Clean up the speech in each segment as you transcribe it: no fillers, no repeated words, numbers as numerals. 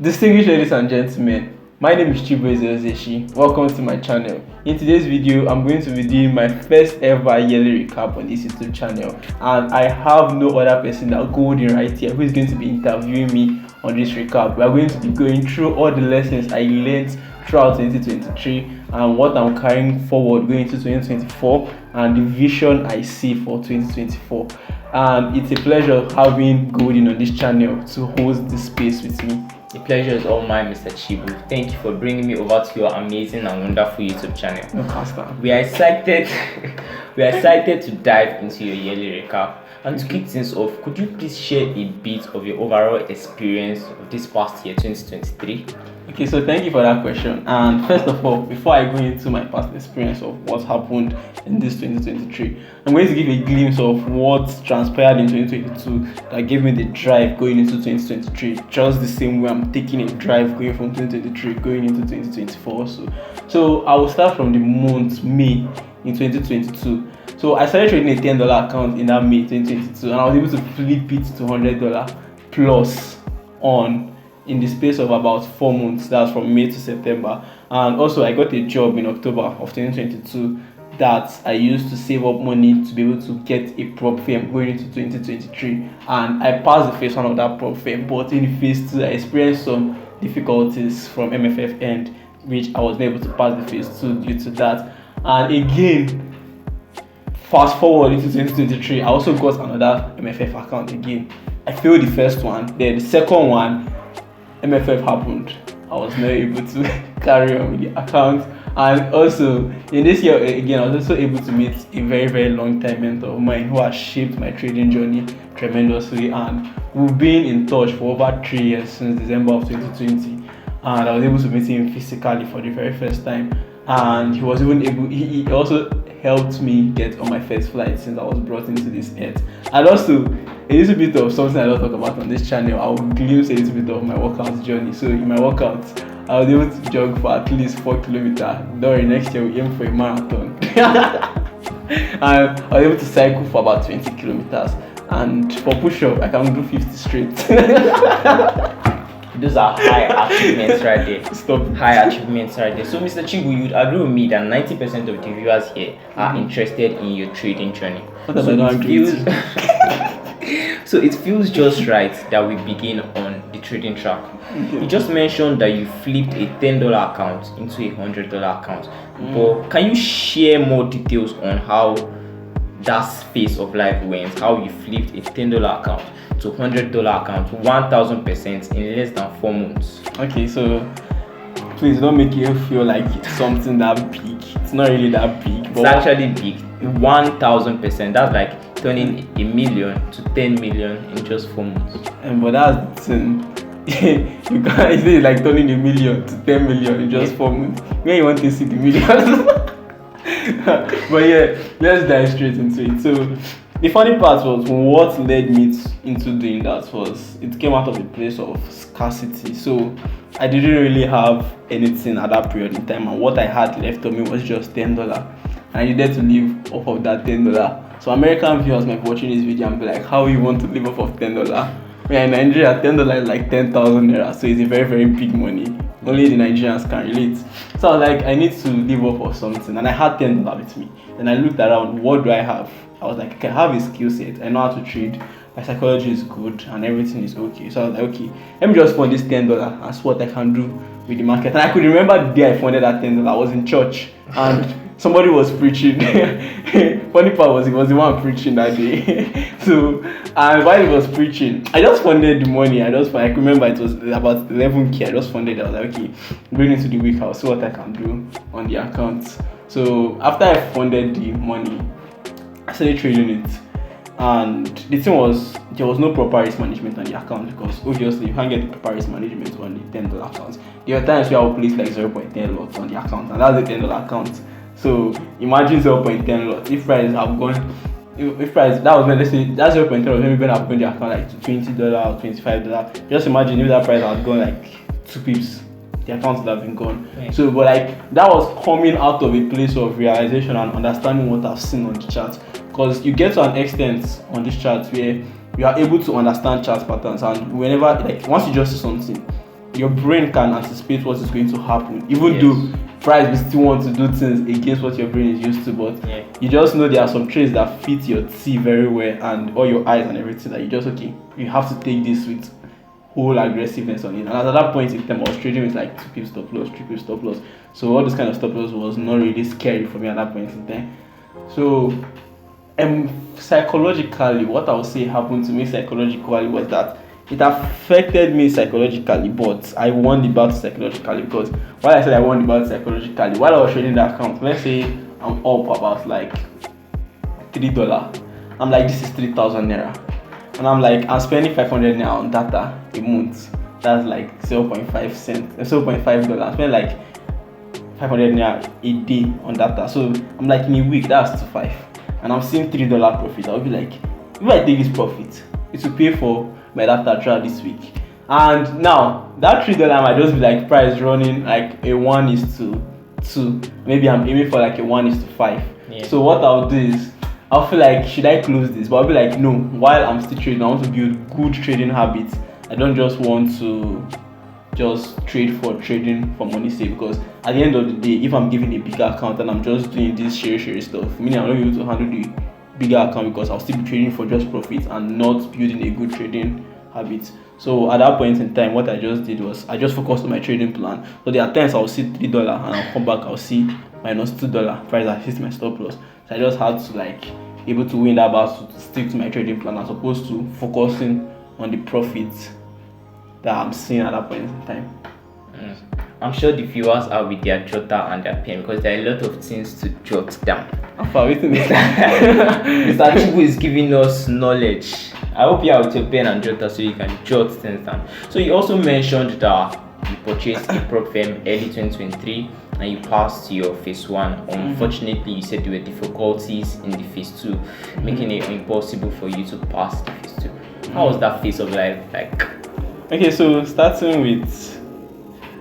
Distinguished ladies and gentlemen, my name is Chibueze Uzoeshi. Welcome to my channel. In today's video, I'm going to be doing my first ever yearly recap on this YouTube channel, and I have no other person that golden right here who is going to be interviewing me on this recap. We are going to be going through all the lessons I learned throughout 2023 and what I'm carrying forward going into 2024 and the vision I see for 2024. And it's a pleasure having Golden on this channel to host this space with me. The pleasure is all mine, Mr. Chibu. Thank you for bringing me over to your amazing and wonderful YouTube channel. No, Pastor. We are excited. We are excited to dive into your yearly recap. And to kick things off, could you please share a bit of your overall experience of this past year, 2023? Okay, so thank you for that question. And first of all, before I go into my past experience of what happened in this 2023, I'm going to give a glimpse of what transpired in 2022 that gave me the drive going into 2023. Just the same way I'm taking a drive going from 2023 going into 2024 also. So I will start from the month May in 2022. So I started trading a $10 account in that May 2022, and I was able to flip it to $100 plus in the space of about 4 months. That's from May to September. And also I got a job in October of 2022 that I used to save up money to be able to get a prop firm going into 2023, and I passed the phase 1 of that prop firm, but in phase 2 I experienced some difficulties from MFF end, which I was not able to pass the phase 2 due to that. And again, fast forward into 2023, I also got another MFF account again. I failed the first one, then the second one, MFF happened. I was not able to carry on with the account. And also, in this year again, I was also able to meet a very, very long time mentor of mine who has shaped my trading journey tremendously. And we've been in touch for over 3 years, since December of 2020. And I was able to meet him physically for the very first time. And he was even able, he also helped me get on my first flight since I was brought into this earth. And also, a little bit of something I don't talk about on this channel, I will glimpse a little bit of my workout journey. So in my workouts, I was able to jog for at least 4 kilometers. Don't worry, next year we aim for a marathon. And I was able to cycle for about 20 kilometers. And for push-up, I can do 50 straight. Those are high achievements right there. Stop. High achievements right there. So, Mr. Chibu, you'd agree with me that 90% of the viewers here are interested in your trading journey. So it feels just right that we begin on the trading track. Okay. You just mentioned that you flipped a $10 account into a $100 account. But can you share more details on how that phase of life went? How you flipped a $10 account to $100 account 1000% in less than 4 months? Okay, so please don't make it feel like it's something that big. It's not really that big. But it's actually big. 1000%. That's like turning $1 million to 10 million in just 4 months. But that's the thing. You can't. It's like turning $1 million to 10 million in just 4 months. Where you want to see the millions? But yeah, let's dive straight into it. So the funny part was what led me into doing that was it came out of a place of scarcity. So I didn't really have anything at that period in time, and what I had left on me was just $10, and I needed to live off of that $10. So American viewers might be watching this video and be like, how you want to live off of $10? Yeah, in Nigeria, $10 is like 10,000 naira, so it's a very, very big money. Only the Nigerians can relate. So I was like, I need to live off of something, and I had $10 with me. Then I looked around, what do I have? I was like, okay, I have a skill set. I know how to trade. My psychology is good, and everything is okay. So I was like, okay, let me just fund this $10 and see what I can do with the market. And I could remember the day I funded that $10. I was in church, and somebody was preaching. Funny part was he was the one preaching that day. So, and while he was preaching, I just funded the money. I could remember it was about 11K. I just funded it. I was like, okay, going into the week, I'll see what I can do on the account. So after I funded the money, I started trading it. And the thing was, there was no proper risk management on the account, because obviously you can't get the proper risk management on the $10 account. There are times where I will place like 0.10 lots on the account, and that's a $10 account. So imagine 0.10 lots. If prices have gone, if price that was when, let's say that 0.10 was maybe going to have gone the account like to $20 or $25. Just imagine if that price had gone like 2 pips, the account would have been gone. Okay. So, but like that was coming out of a place of realization and understanding what I've seen on the chart. Because you get to an extent on this chart where you are able to understand chart patterns, and whenever, like, once you just see something, your brain can anticipate what is going to happen, even Yes. though price will still want to do things against what your brain is used to. But you just know there are some trades that fit your tea very well and all your eyes and everything that you just you have to take this with whole aggressiveness on it. And at that point in time, I was trading with like 2 pips stop loss, 3 pips stop loss. So all this kind of stop loss was not really scary for me at that point in time. So psychologically, what I would say happened to me psychologically was that it affected me psychologically, but I won the battle psychologically. Because while I said I won the battle psychologically, while I was trading that account, let's say I'm up about like $3, I'm like, this is 3,000 naira, and I'm like, I'm spending 500 naira on data a month. That's like 0.5 cents, $0.5. I'm spending like 500 naira a day on data. So I'm like, in a week, that's 2.5, and I'm seeing $3 profit. I'll be like, if I take this profit, it will pay for my data throughout this week. And now that $3 might just be like price running like a 1:2. Maybe I'm aiming for like a 1:5. Yeah. So what I'll do is, I'll feel like, should I close this? But I'll be like, no, while I'm still trading, I want to build good trading habits. I don't just want to just trade for trading for money's sake, because at the end of the day, if I'm giving a bigger account and I'm just doing this share stuff, meaning I'm not able to handle the bigger account, because I'll still be trading for just profit and not building a good trading habit. So at that point in time, what I just did was I just focused on my trading plan. So there are times I'll see $3 and I'll come back, I'll see -$2 price, I hit my stop loss. So I just had to like able to win that battle to stick to my trading plan as opposed to focusing on the profits that I'm seeing at that point in time. I'm sure the viewers are with their jotter and their pen, because there are a lot of things to jot down. Mr. Chibu is giving us knowledge. I hope you are with your pen and jotter so you can jot things down. So you also mentioned that you purchased a prop firm early 2023 and you passed to your phase 1. Unfortunately, you said there were difficulties in the phase 2, making it impossible for you to pass the phase 2. How was that phase of life like? Okay, so starting with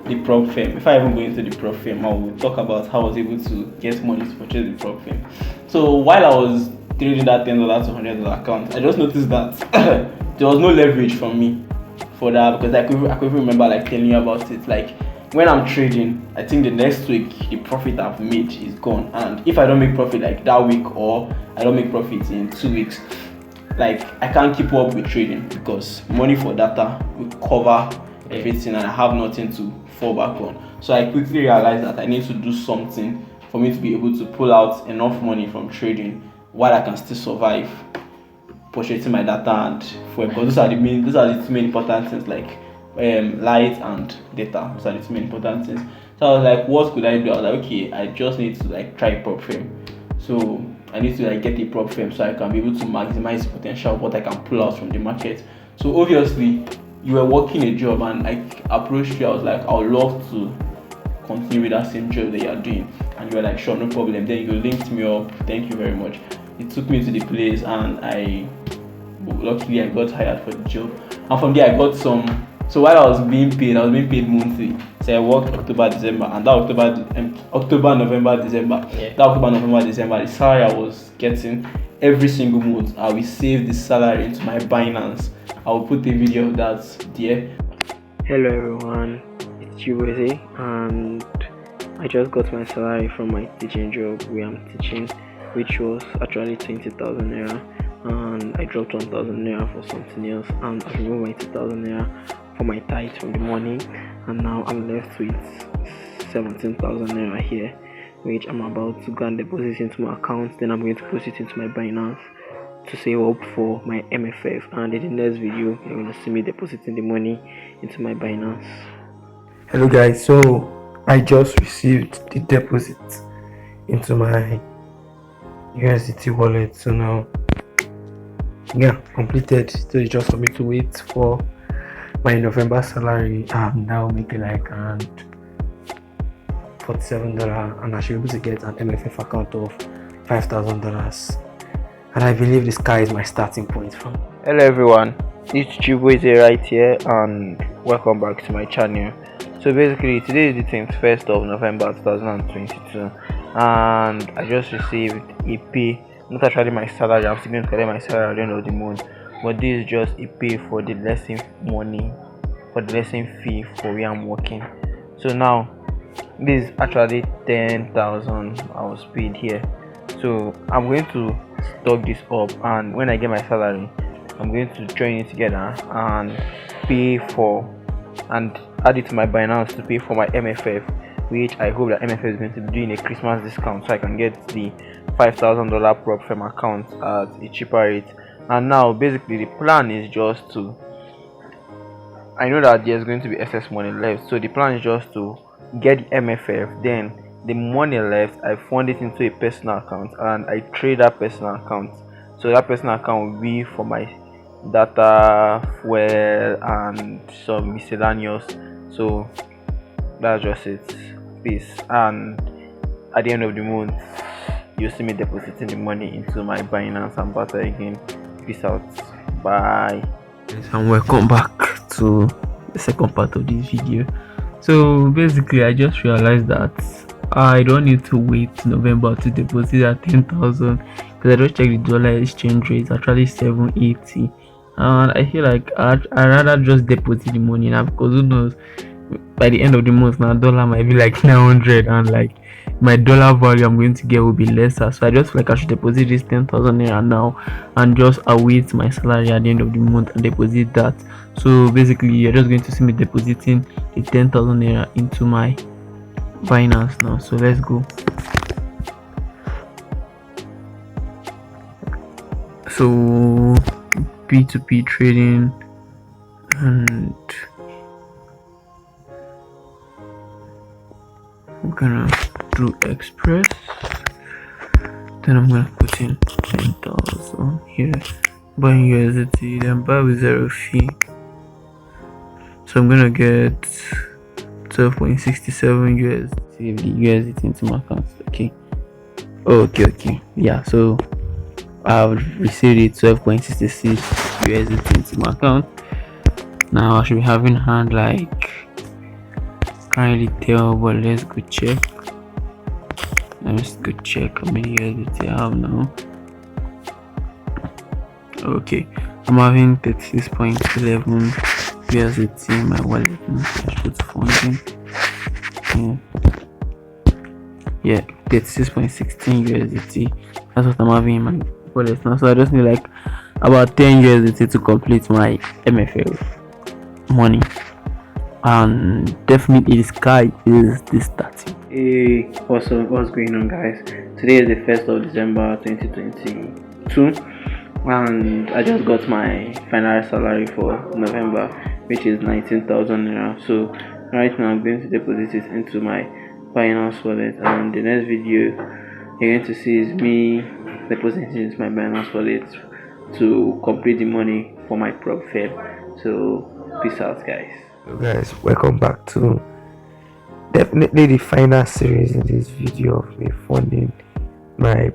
the prop firm. If I even go into the prop firm, I will talk about how I was able to get money to purchase the prop firm. So while I was trading that $10 to $100 account, I just noticed that there was no leverage from me for that, because I could even remember like telling you about it. Like when I'm trading, I think the next week the profit I've made is gone, and if I don't make profit like that week, or I don't make profit in 2 weeks, like I can't keep up with trading, because money for data will cover everything and I have nothing to fall back on. So I quickly realized that I need to do something for me to be able to pull out enough money from trading while I can still survive purchasing my data and fuel, because those are the two main important things, like light and data. Those are the two main important things. So I was like, what could I do? I was like, okay, I just need to like try a prop firm. So I need to like get a prop firm so I can be able to maximize the potential of what I can pull out from the market. So obviously you were working a job and I approached you. I was like, I would love to continue with that same job that you are doing, and you were like, sure, no problem. Then you linked me up. Thank you very much. It took me to the place and luckily I got hired for the job, and from there I got some. So while I was being paid monthly. So I worked October, December, and that October, November, December. Yeah. That October, November, December, the salary I was getting every single month, I will save the salary into my Binance. I will put a video of that there. Hello everyone, it's Chibueze, and I just got my salary from my teaching job where I'm teaching, which was actually 20,000 naira, and I dropped 1,000 naira for something else, and I removed my 2,000 naira for my tithe from the morning, and now I'm left with 17,000 naira here, which I'm about to go and deposit into my account. Then I'm going to put it into my Binance to save up for my MFF, and in the next video you're going to see me depositing the money into my Binance. Hello guys, so I just received the deposit into my USDT wallet, so now completed. So it's just for me to wait for my November salary. I'm now making like around $47, and I should be able to get an MFF account of $5,000. And I believe the sky is my starting point from. Hello everyone, it's Chibueze right here, and welcome back to my channel. So basically today is the 21st of November 2022, and I just received a pay, not actually my salary. I'm still going to collect my salary at the end of the month, but this is just a pay for the lesson money for the lesson fee for where I'm working. So now this is actually 10,000 I was paid here. So I'm going to stock this up, and when I get my salary, I'm going to join it together and pay for and add it to my Binance to pay for my MFF, which I hope that MFF is going to be doing a Christmas discount so I can get the $5,000 prop firm account at a cheaper rate. And now basically the plan is just to, I know that there's going to be excess money left, so the plan is just to get the MFF, then the money left I fund it into a personal account and I trade that personal account. So that personal account will be for my data, fuel, and some miscellaneous. So that's just it. Peace. And at the end of the month, you'll see me depositing the money into my Binance and Barter again. Peace out. Bye. And welcome back to the second part of this video. So basically, I just realized that I don't need to wait November to deposit at 10,000, because I just checked the dollar exchange rate. It's actually 780, and I feel like I'd rather just deposit the money now, because who knows, by the end of the month now dollar might be like 900, and like my dollar value I'm going to get will be lesser. So I just feel like I should deposit this 10,000 naira now and just await my salary at the end of the month and deposit that. So basically, you're just going to see me depositing the 10,000 naira into my Binance now. So let's go. So P2P trading, and I'm gonna do Express, then I'm gonna put in 10,000 here, buying USDT, then buy with zero fee. So I'm gonna get 12.67 USDT, save the USDT into my account. Okay, yeah, so I've received it 12.66 USDT into my account. Now I should be having hand, like, can't really tell, but let's go check. Let's go check how many USDT I have now. Okay, I'm having 36.11 USDT in my wallet. I should put funding. Yeah, 36.16 USDT. That's what I'm having in my wallet now. So I just need like about 10 USDT to complete my MFL money. And definitely the sky is this 30. Hey, what's going on, guys? Today is the 1st of December 2022, and I just got my final salary for November, which is 19,000 naira. So right now I'm going to deposit it into my Binance wallet, and the next video you're going to see is me depositing it into my Binance wallet to complete the money for my prop fed. So peace out, guys. Hello guys, welcome back to definitely the final series in this video of me funding my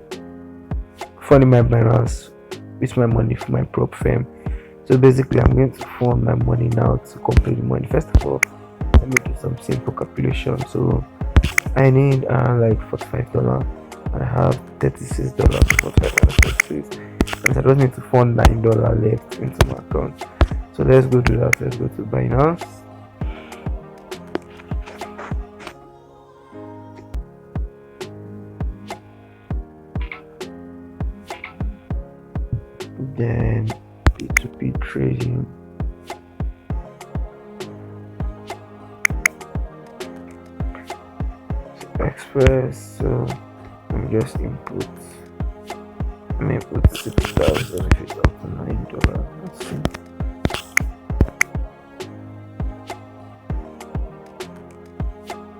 Binance with my money for my prop firm. So basically, I'm going to fund my money now to complete the money. First of all, let me do some simple calculation. So I need like $45, and I have $36 for $45, and I just need to fund $9 left into my account. So let's go do that. Let's go to Binance. Then P2P trading. Express. So let me just input. Let me put 6,000 if it's up to $9. Let's see.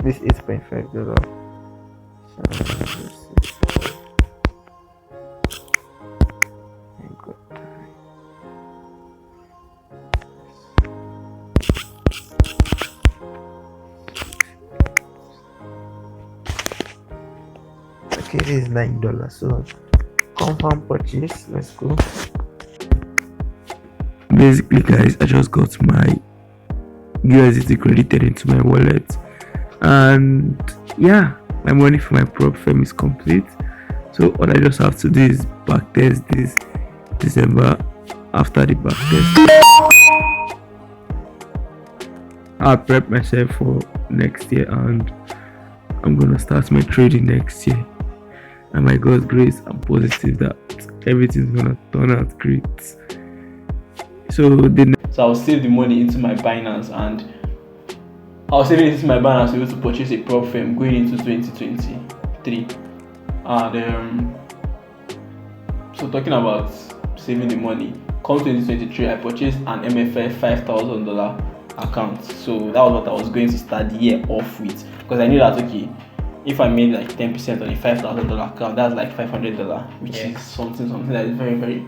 This is $8.5. So let's see. Okay, it is $9. So confirm purchase. Let's go. Basically, guys, I just got my USDT credited into my wallet, and yeah, my money for my prop firm is complete. So all I just have to do is backtest this December. After the backtest, I prep myself for next year, and I'm gonna start my trading next year. And by God's grace, I'm positive that everything's gonna turn out great. So I'll save the money into my Binance, and I'll save it into my Binance to be able to purchase a prop firm going into 2023. And so talking about saving the money, come 2023, I purchased an MFF $5,000 account. So that was what I was going to start the year off with, because I knew that okay, if I made like 10% on a $5,000 account, that's like $500, which is something that is very, very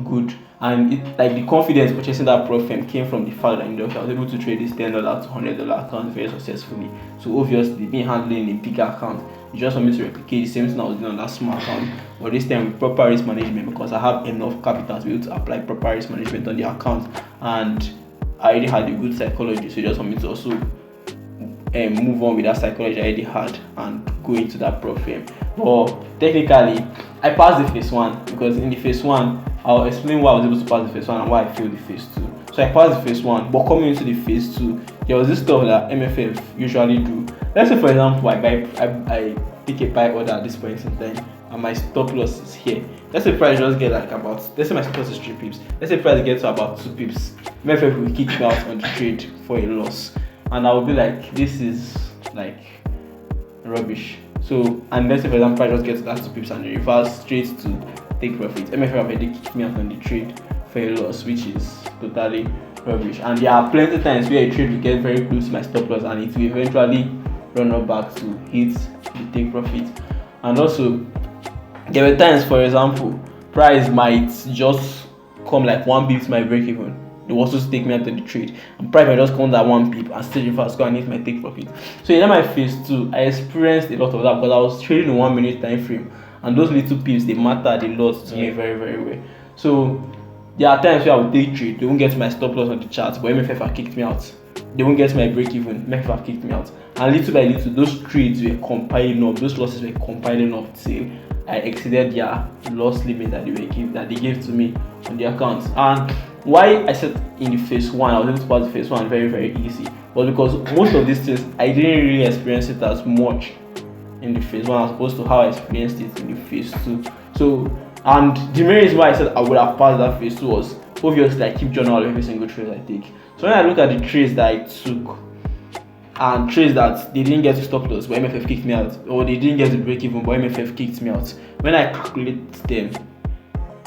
good. And it, like the confidence purchasing that prop firm came from the fact that I was able to trade this $10 to $100 account very successfully. So obviously, being handling a bigger account, you just want me to replicate the same thing I was doing on that small account, but this time with proper risk management, because I have enough capital to be able to apply proper risk management on the account, and I already had a good psychology. So you just want me to also move on with that psychology I already had and go into that prop firm. But technically, I passed the phase 1, because in the phase 1, I'll explain why I was able to pass the phase 1 and why I failed the phase 2. So I passed the phase 1, but coming into the phase 2, there was this stuff that MFF usually do. Let's say, for example, I take a buy order at this point in time, and my stop loss is here. Let's say price just get like about, let's say my stop loss is 3 pips. Let's say price gets to about 2 pips. MFF will kick me out on the trade for a loss, and I will be like, this is like rubbish. So, and let's say for example, price just gets to that 2 pips and reverse straight to take profit. MFF already kicked me out on the trade for a loss, which is totally rubbish. And there are plenty of times where a trade will get very close to my stop loss and it will eventually run up back to hit the take profit. And also, there were times, for example, price might just come like 1 pip to my break even. They will also take me out of the trade, and price might just come that 1 pip and still reverse go and hit my take profit. So in my phase 2, I experienced a lot of that because I was trading in 1 minute time frame, and those little pips, they mattered a lot to me very, very well. So there are times where I would take trade, they won't get to my stop loss on the chart, but MFF have kicked me out. They won't get to my break even, MFF have kicked me out. And little by little, those trades were compiling up, those losses were compiling up till I exceeded their loss limit that they gave to me on the account. And why I said in the phase 1 I was able to pass the phase 1 very, very easy was because most of these things I didn't really experience it as much in the phase 1 as opposed to how I experienced it in the phase 2. So, and the main reason why I said I would have passed that phase 2 was obviously I keep journal of every single trade I take. So when I look at the trades that I took and trades that they didn't get to stop loss but MFF kicked me out, or they didn't get to break even but MFF kicked me out, when I calculate them,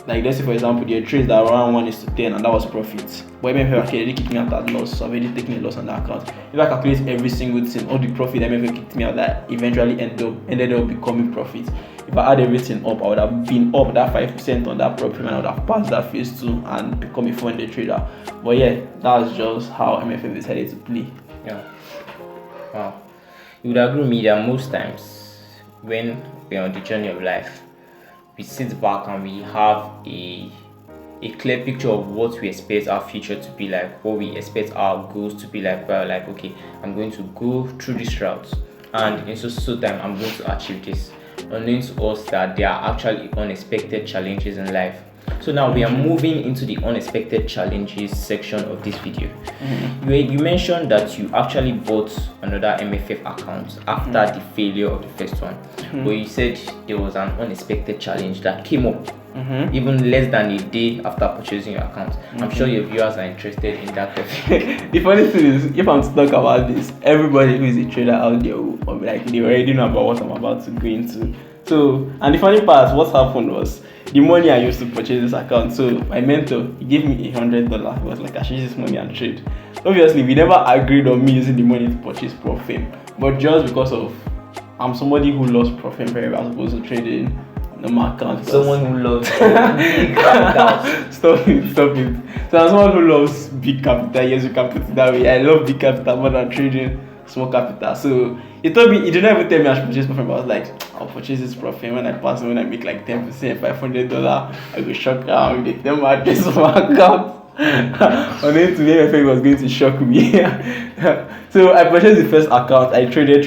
like let's say for example there are trades that around 1:10 and that was profit, but MFF already kicked me out at loss, so I've already taken a loss on that account. If I calculate every single thing, all the profit MFF kicked me out that eventually ended up becoming profit, if I add everything up, I would have been up that 5% on that profit and I would have passed that phase 2 and become a funded trader. But yeah, that's just how MFF decided to play. Yeah. Wow. You would agree with me that most times when we're on the journey of life, we sit back and we have a clear picture of what we expect our future to be like, what we expect our goals to be like. We're like, okay, I'm going to go through this route, and in so time I'm going to achieve this. Unknown to us that there are actually unexpected challenges in life. So now we are moving into the unexpected challenges section of this video. You mentioned that you actually bought another MFF account after the failure of the first one, but you said there was an unexpected challenge that came up even less than a day after purchasing your account. I'm sure your viewers are interested in that. The funny thing is, if I'm to talk about this, everybody who is a trader out there will be like, they already know about what I'm about to go into. So, and the funny part, what happened was, the money I used to purchase this account, so my mentor, he gave me $100. He was like, I should use this money and trade. Obviously, we never agreed on me using the money to purchase profit, but just because of, I'm somebody who loves profit very well as opposed to trading normal account. Someone who loves big capital. Stop it. So I'm someone who loves big capital. Yes, you can put it that way. I love big capital more than trading small capital. So he told me, he didn't even tell me I should purchase profit, but I was like, I'll purchase this profit when I make like 10%, $500, I will shock out with them at this account. On it to me, I think was going to shock me. So I purchased the first account. I traded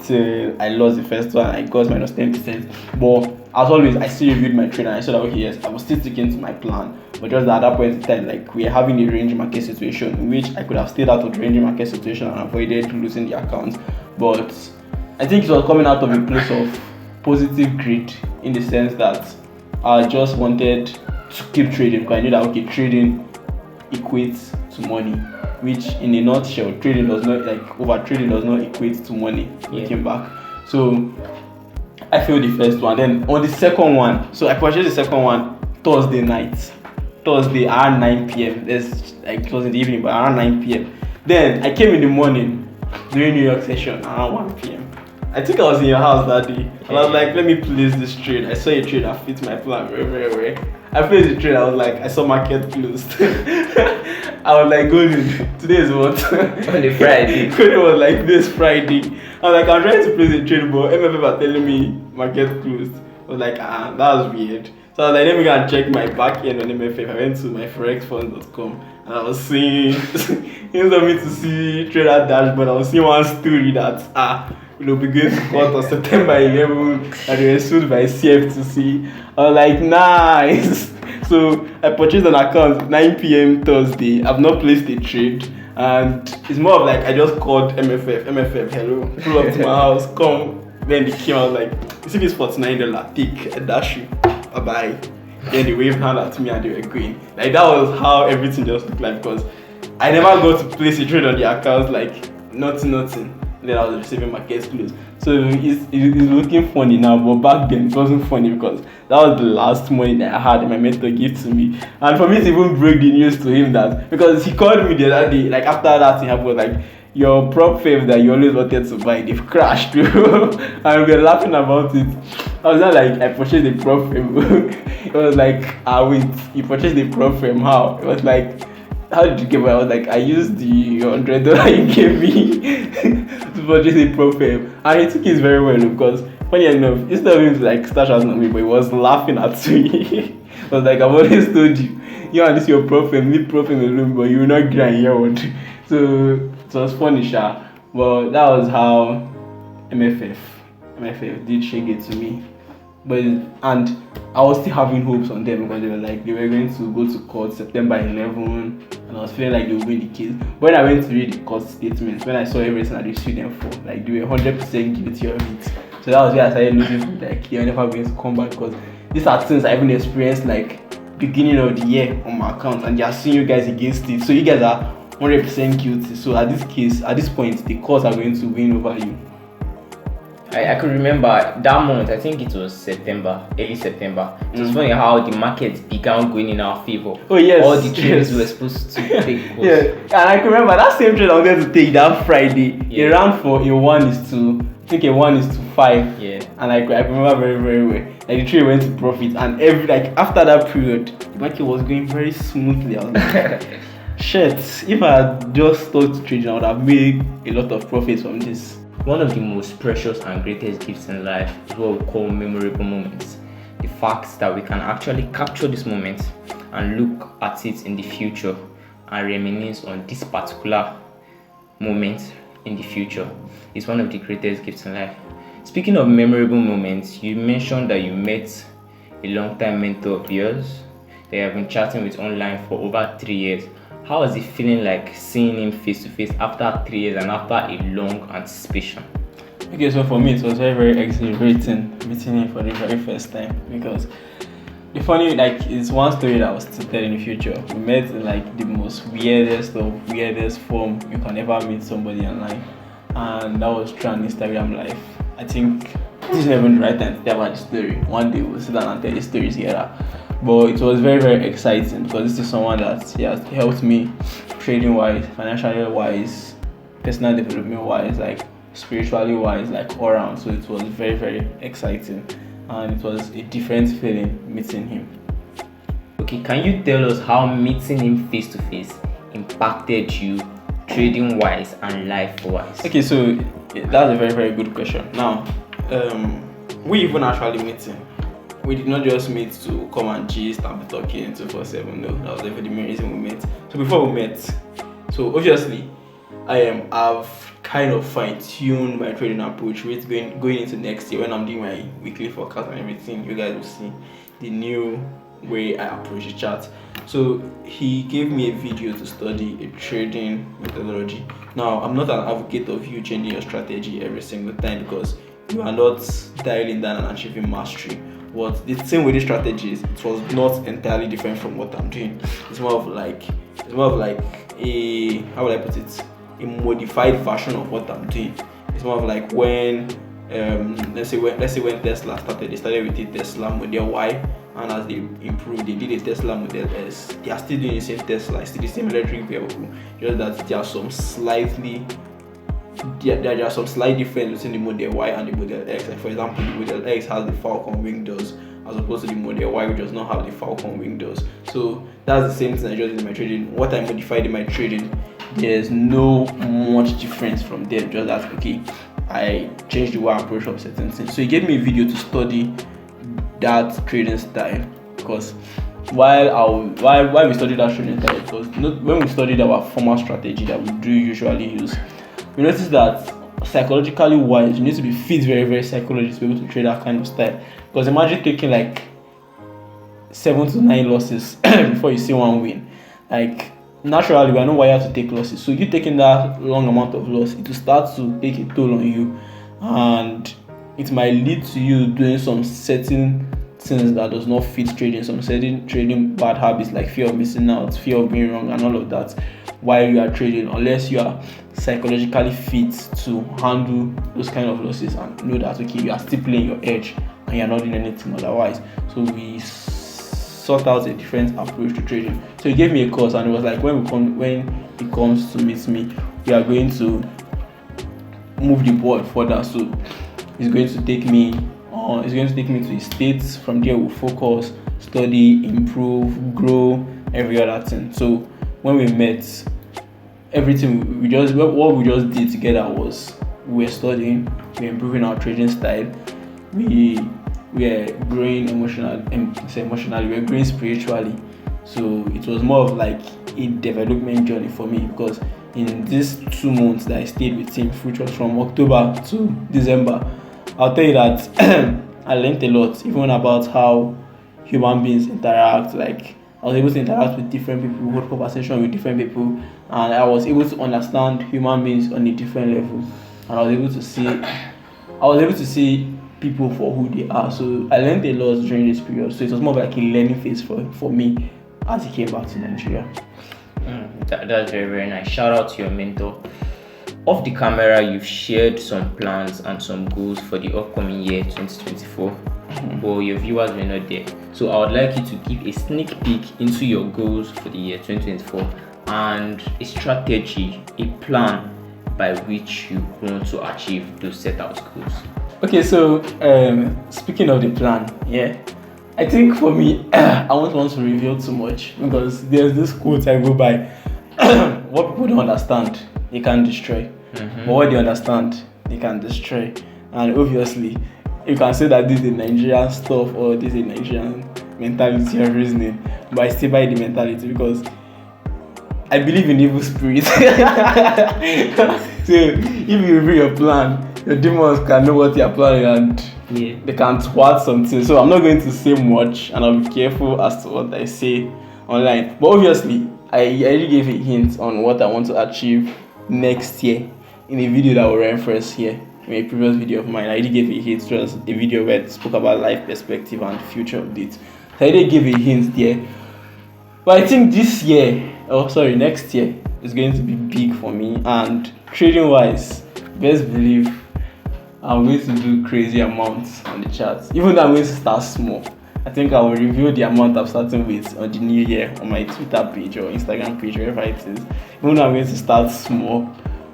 till I lost the first one. I got minus 10%. But as always, I still reviewed my trade and I said, okay, yes, I was still sticking to my plan. But just at that point in time, like we are having a range market situation in which I could have stayed out of the range market situation and avoided losing the accounts. But I think it was coming out of a place of positive greed, in the sense that I just wanted to keep trading because I knew that okay, trading equates to money, which in a nutshell, trading does not, like over trading does not equate to money. Looking back, so I failed the first one. Then on the second one, so I purchased the second one Thursday night, Thursday around 9 p.m. There's like it was in the evening, but around 9 p.m. Then I came in the morning during New York session around 1 p.m. I think I was in your house that day, and I was like, let me place this trade. I saw a trade that fits my plan very, very well. I placed the trade. I was like, I saw market closed. I was like, golden. Today is what? On the Friday. Golden was like this Friday. I was like, I'm trying to place a trade, but MFF are telling me market closed. I was like, that was weird. So I was like, let me go and check my back end on MFF. I went to my forexfund.com and I was seeing, instead of me to see trader dashboard, I was seeing one story that will be going to court on September 11 and they were sued by CFTC. I was like, nice. So I purchased an account 9 p.m. Thursday. I've not placed a trade, and it's more of like I just called MFF, hello, pull up to my house, come. Then they came, I was like, you see this $49, take a dash you, bye. Then they waved hand at me and they were going. Like that was how everything just looked like, because I never got to place a trade on the account, like nothing. Then I was receiving market close. So it's looking funny now, but back then it wasn't funny because that was the last money that I had my mentor give to me. And for me to even break the news to him, that because he called me the other day, like after that thing happened, like your prop fave that you always wanted to buy, they've crashed. And we were laughing about it. I was not like, I purchased the prop fave. It was like, wait, you purchased the prop fave, how? It was like, how did you get it? I was like, I used the $100 you gave me to purchase a profile, and he took it very well because, funny enough, instead of him to like start shouting at me, but he was laughing at me. I was like, I've always told you, you and this your profile, me profile alone, but you will not grind your own. So it was funny, sha. But that was how MFF did shake it to me. But and I was still having hopes on them because they were going to go to court September 11, and I was feeling like they would win the case. When I went to read the court statements, when I saw everything that they sued them for, like they were 100% guilty of it. So that was where I started losing, like they're never going to come back, because these are things I even experienced like beginning of the year on my account, and they are suing you guys against it. So you guys are 100% guilty. So at this point, the courts are going to win over you. I could remember that month, I think it was early September. It was funny how the markets began going in our favor. Oh yes. All the trades were supposed to take course. Yeah, and I can remember that same trade I was going to take that Friday. Yeah. It ran for a 1:2, I think a 1:5. Yeah. And I remember very, very well. Like the trade went to profit, and after that period, the market was going very smoothly. I was like, shit, if I had just started trading, I would have made a lot of profits from this. One of the most precious and greatest gifts in life is what we call memorable moments. The fact that we can actually capture this moment and look at it in the future and reminisce on this particular moment in the future is one of the greatest gifts in life. Speaking of memorable moments, you mentioned that you met a long-time mentor of yours that you have been chatting with online for over 3 years. How was it feeling like seeing him face to face after 3 years and after a long anticipation? Okay, so for me it was very, very exhilarating meeting him for the very first time, because the funny, like, it's one story that I was to tell in the future. We met in like the most weirdest form you can ever meet somebody online, and that was through an Instagram live. I think this is not even the right time to tell about the story. One day we'll sit down and tell the story together. But it was very, very exciting because this is someone that has helped me trading wise, financially wise, personal development wise, like spiritually wise, like all around. So it was very, very exciting, and it was a different feeling meeting him. Okay, can you tell us how meeting him face to face impacted you trading wise and life wise? Okay, so that's a very, very good question. Now, we even actually meeting. We did not just meet to come and gist and be talking 24/7. No, that was the main reason we met. So before we met, so obviously, I've kind of fine-tune my trading approach with going into next year when I'm doing my weekly forecast and everything. You guys will see the new way I approach the chart. So he gave me a video to study a trading methodology. Now, I'm not an advocate of you changing your strategy every single time because you are not dialing down and achieving mastery. But the same with the strategies, it was not entirely different from what I'm doing. It's more of like a, how would I put it, a modified version of what I'm doing. It's more of like when let's say when Tesla started, they started with the Tesla Model Y, and as they improved, they did a Tesla Model S. They are still doing the same Tesla, it's still the same electric vehicle, just that there are some slight difference between the Model Y and the Model X. Like for example, the Model X has the Falcon wing doors as opposed to the Model Y, which does not have the Falcon wing doors. So that's the same thing I just did in my trading. What I modified in my trading, there's no much difference from there, just that okay, I changed the way I approach of certain things. So he gave me a video to study that trading style, because while we studied that trading style, because when we studied our formal strategy that we do usually use, we noticed that psychologically wise, you need to be fit very, very psychologically to be able to trade that kind of style. Because imagine taking like 7 to 9 losses before you see one win. Like naturally, we are not wired to take losses. So you taking that long amount of loss, it will start to take a toll on you, and it might lead to you doing some certain things that does not fit trading, some certain trading bad habits like fear of missing out, fear of being wrong, and all of that while you are trading, unless you are psychologically fit to handle those kind of losses and know that okay, you are still playing your edge and you're not doing anything otherwise. So we sought out a different approach to trading. So he gave me a course, and it was like when he comes to meet me, we are going to move the board further. So he's going to take me to his states. From there we'll focus, study, improve, grow, every other thing. So when we met, everything what we just did together was we were studying, we were improving our trading style, we were growing emotionally, we were growing spiritually. So it was more of like a development journey for me, because in these 2 months that I stayed with him, which was from October to December, I'll tell you that I learned a lot, even about how human beings interact. Like I was able to interact with different people, hold conversation with different people, and I was able to understand human beings on a different level. And I was able to see people for who they are. So I learned a lot during this period. So it was more like a learning phase for me as he came back to Nigeria. That's very, very nice. Shout out to your mentor. Off the camera, you've shared some plans and some goals for the upcoming year 2024, but your viewers were not there. So I would like you to give a sneak peek into your goals for the year 2024 and a strategy, a plan by which you want to achieve those set out goals. Okay, so speaking of the plan, I think for me, I won't want to reveal too much, because there's this quote I go by: what people don't understand, they can't destroy. But what they understand, they can destroy. And obviously, you can say that this is Nigerian stuff or this is Nigerian mentality or reasoning, but I still buy the mentality because I believe in evil spirits. So if you read your plan, your demons can know what you're planning and they can thwart something. So I'm not going to say much, and I'll be careful as to what I say online. But obviously, I already gave a hint on what I want to achieve next year in a video that will reference here. In a previous video of mine, I already gave a hint. It was a video where it spoke about life perspective and future updates. So I already gave a hint there. But I think next year is going to be big for me. And trading wise, best believe I'm going to do crazy amounts on the charts. Even though I'm going to start small, I think I will reveal the amount I'm starting with on the new year on my Twitter page or Instagram page, wherever it is. Even though I'm going to start small,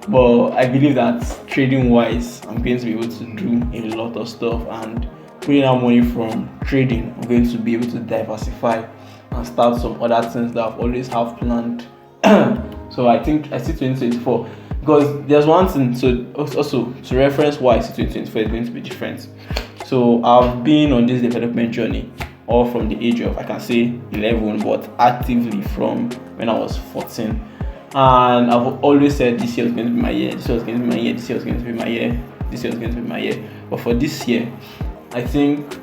but I believe that trading wise, I'm going to be able to do a lot of stuff, and putting out money from trading, I'm going to be able to diversify and start some other things that I've always have planned. So I think I see 2024, because there's one thing. So also to reference why I see 2024 is going to be different. So I've been on this development journey all from the age of, I can say 11, but actively from when I was 14. And I've always said this year was going to be my year, this year was going to be my year, this year was going to be my year, this year was going to be my year. But for this year, I think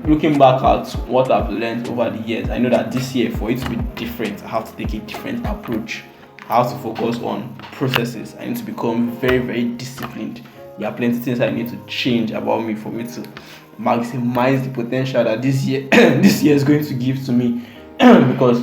looking back at what I've learned over the years, I know that this year, for it to be different, I have to take a different approach. I have to focus on processes. I need to become very, very disciplined. There are plenty of things I need to change about me for me to maximize the potential that this year this year is going to give to me. Because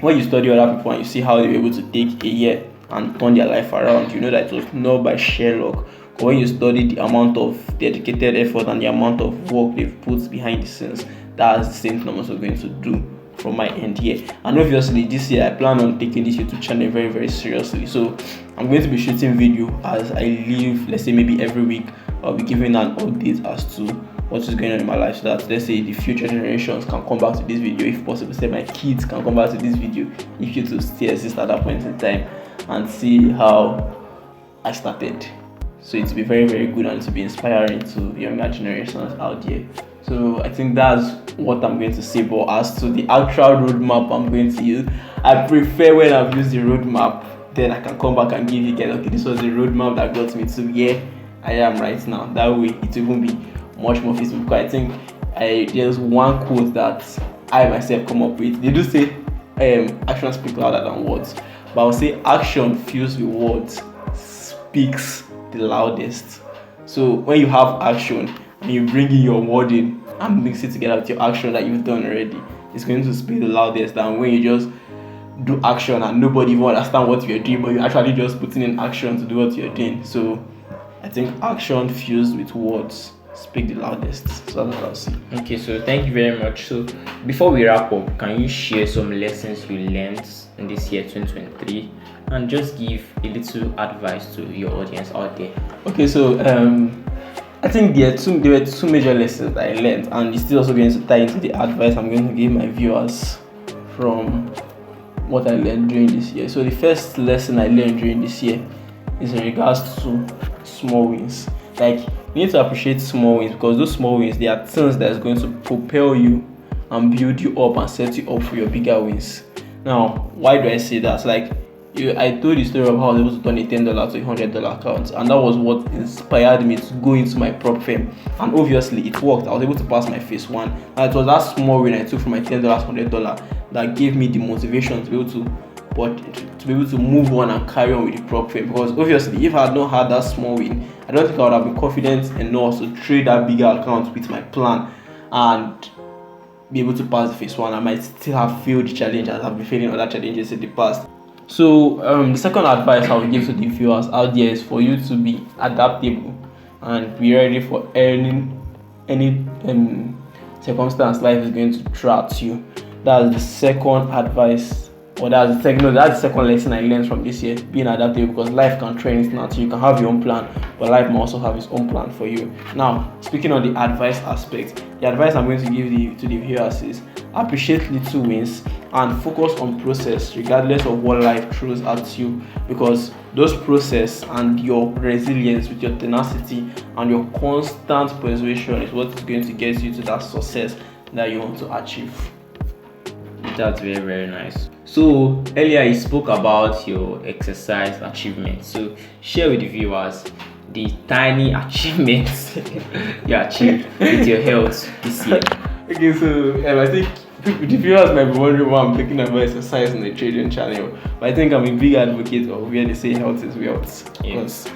when you study other people and you see how they were able to take a year and turn their life around, you know that it was not by sheer luck. But when you study the amount of dedicated effort and the amount of work they've put behind the scenes, that's the same thing I'm also going to do from my end here. And obviously this year I plan on taking this YouTube channel very, very seriously. So I'm going to be shooting video as I leave. Let's say maybe every week I'll be giving an update as to what is going on in my life, so that, let's say, the future generations can come back to this video, if possible. Say my kids can come back to this video if YouTube still exists at that point in time, and see how I started. So it's be very, very good and to be inspiring to younger generations out there. So I think that's what I'm going to say. But as to the actual roadmap I'm going to use, I prefer when I've used the roadmap, then I can come back and give you guys, okay, this was the roadmap that got me to where I am right now. That way it will be much more feasible. Because I think there's one quote that I myself come up with. They do say actions speak louder than words, but I would say action fused with words speaks the loudest. So when you have action and you bring in your wording and mix it together with your action that you've done already, it's going to speak the loudest than when you just do action and nobody even understand what you're doing, but you're actually just putting in action to do what you're doing. So I think action fused with words speak the loudest. So that's what I'll see. Okay, so thank you very much. So before we wrap up, can you share some lessons you learned in this year 2023 and just give a little advice to your audience out there? Okay, so I think there were two major lessons that I learned, and it's still also going to tie into the advice I'm going to give my viewers from what I learned during this year. So the first lesson I learned during this year is in regards to small wins. Like, you need to appreciate small wins, because those small wins, they are things that is going to propel you and build you up and set you up for your bigger wins. Now, why do I say that? Like, I told the story of how I was able to turn a $10 to a $100 account, and that was what inspired me to go into my prop firm. And obviously it worked. I was able to pass my phase one, and it was that small win I took from my $10 to $100 that gave me the motivation to be able to move on and carry on with the prop firm. Because obviously if I had not had that small win, I don't think I would have been confident enough to trade that bigger account with my plan and be able to pass the phase one. I might still have failed the challenge as I've been failing other challenges in the past. So the second advice I would give to the viewers out there is for you to be adaptable and be ready for any circumstance life is going to throw at you. That's the second advice, or that's the second lesson I learned from this year, being adaptable, because life can throw anything at you. You can have your own plan, but life may also have its own plan for you. Now, speaking on the advice aspect, the advice I'm going to give to the viewers is appreciate little wins and focus on process regardless of what life throws at you, because those process and your resilience with your tenacity and your constant persuasion is what is going to get you to that success that you want to achieve. That's very, very nice. So earlier you spoke about your exercise achievements. So share with the viewers the tiny achievements you achieved with your health this year. Okay, so I think the viewers might be wondering why I'm talking about exercise on the trading channel, but I think I'm a big advocate of where they say health is wealth. Because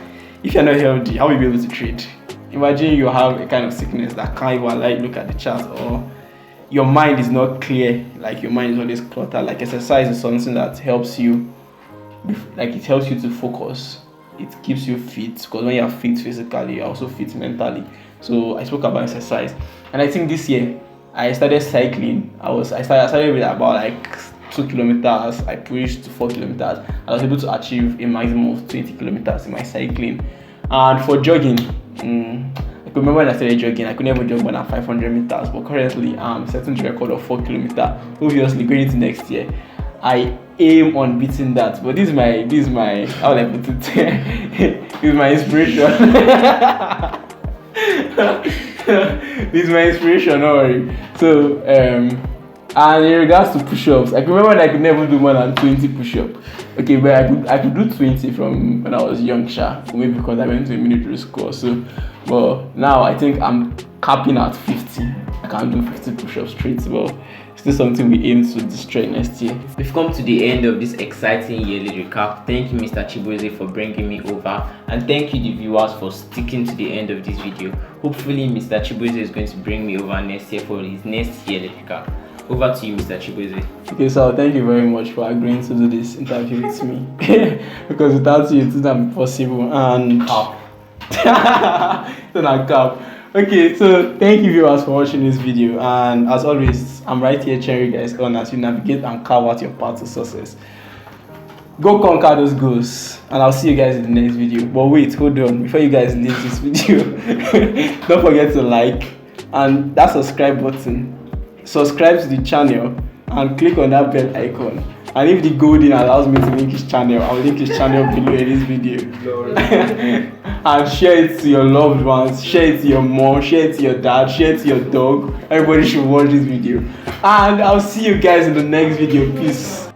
if you're not healthy, how will you be able to trade? Imagine you have a kind of sickness that can't even allow you to look at the chart, or your mind is not clear, like your mind is always cluttered. Like, exercise is something that helps you, like, it helps you to focus. It keeps you fit, because when you're fit physically, you're also fit mentally. So I spoke about exercise, and I think this year I started cycling. I started with about like 2 kilometers. I pushed to 4 kilometers. I was able to achieve a maximum of 20 kilometers in my cycling. And for jogging, I could remember when I started jogging, I could never jog more than 500 meters, but currently I'm setting the record of 4 kilometers. Obviously, going into next year, I aim on beating that. But this is my how will I put it? This is my inspiration. This is my inspiration, don't worry. So And in regards to push-ups, I can remember that I could never do more than 20 push-ups. Okay, but I could do 20 from when I was young, maybe because I went to a military school. So, but now I think I'm capping at 50. I can't do 50 push-ups straight, but it's still something we aim to destroy next year. We've come to the end of this exciting yearly recap. Thank you, Mr. Chibueze, for bringing me over, and thank you, the viewers, for sticking to the end of this video. Hopefully, Mr. Chibueze is going to bring me over next year for his next yearly recap. Over to you, Mr. Chibueze. Okay, so thank you very much for agreeing to do this interview with me. Because without you, it wouldn't be possible. And cap. Okay, so thank you viewers for watching this video. And as always, I'm right here cheering you guys on as you navigate and carve out your path to success. Go conquer those goals, and I'll see you guys in the next video. But wait, hold on, before you guys leave this video, don't forget to like and that subscribe button. Subscribe to the channel and click on that bell icon. And if the golden allows me to link his channel, I'll link his channel below in this video. And share it to your loved ones, share it to your mom, share it to your dad, share it to your dog. Everybody should watch this video. And I'll see you guys in the next video. Peace.